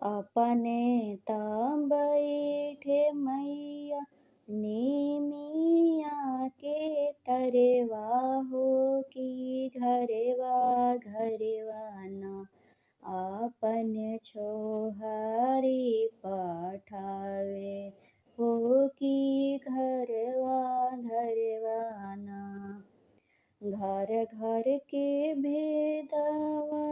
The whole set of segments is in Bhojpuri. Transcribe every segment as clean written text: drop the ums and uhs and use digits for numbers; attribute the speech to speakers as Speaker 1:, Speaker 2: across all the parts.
Speaker 1: अपने तां बैठे मैया निमिया के तरवा हो कि घरवा घरवा ना आपन छोहारी पठावे हो कि घरवा घरवा ना। घर घर के भेदवा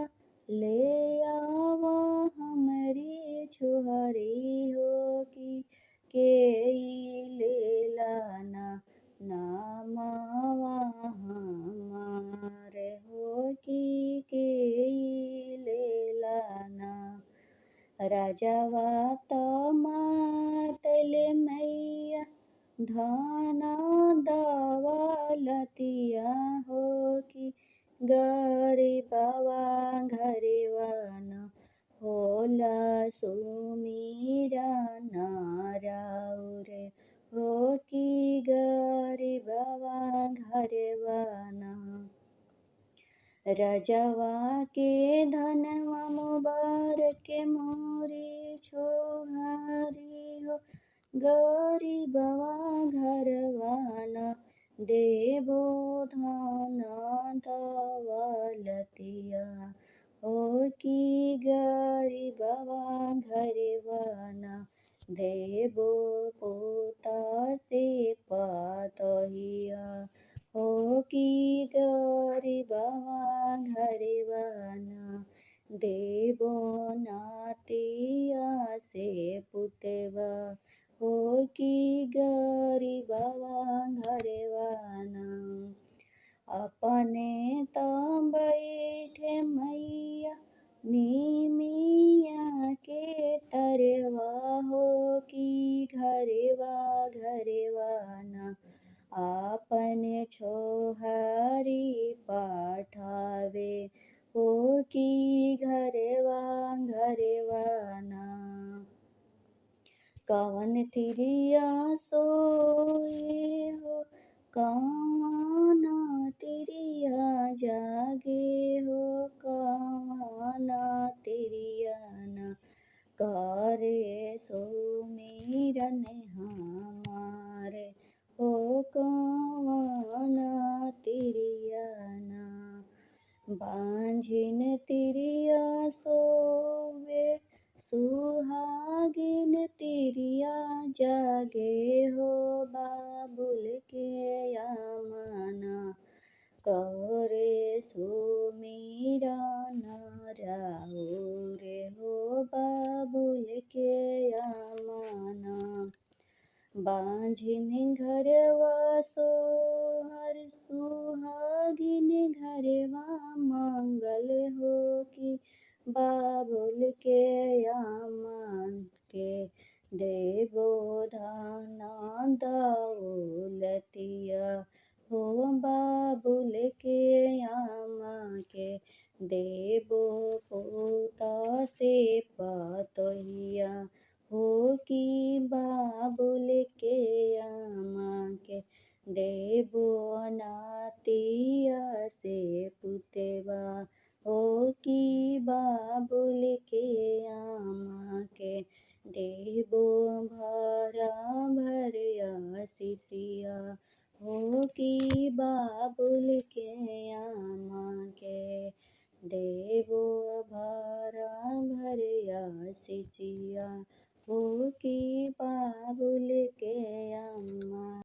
Speaker 1: ले आवा हमरी छुहरी हो के लेला ना नामावा हमार हो के लेला ना। राजावा तमातल मैया धाना दौलतिया हो कि गरीबवा घरवान होला सुमीरा नाराउर हो कि गरीबवा घरवाना। रजवा के धनवा मुबारक मोरी छोहारी हो गरीबवा घरवाना देवो धन दौलतिया हो कि गरीबवा घरवाना। देवो पोता से पतहिया हो कि गरीबवा घरवाना। देवो नातिया से पुतवा हो कि गरीबवा घरवाना। अपने तां बैठे मैया निमिया के तरवा हो कि घरवा घरवाना आपन छोहारी पठावे हो कि घरवा घरवाना। कवन तिरिया सोए हो कवन तिरिया जागे हो कवन तिरिया ना करे सुमिरन हमारे हो कवन तिरिया ना। बांझिन तिरिया सोवे सुहागिन तिरिया जागे हो बाबुल के यामना करे सुमिरन राउर हो बाबुल के यामना। बांझिन घरवा सोहर सुहागिन घरवा मंगल हो कि बाबुल के यामन के देवो धन दौलतिया हो बाबुल के यामा के। देवो पोता से पतहिया हो कि बाबुल के यामा के। देवो नातिया से पुतवा हो कि बाबुल के यामा के। देवो भरा भरिया शिशिया हो कि बाबुल के यामा के। देवो भरा भरिया शिशिया हो कि बाबुल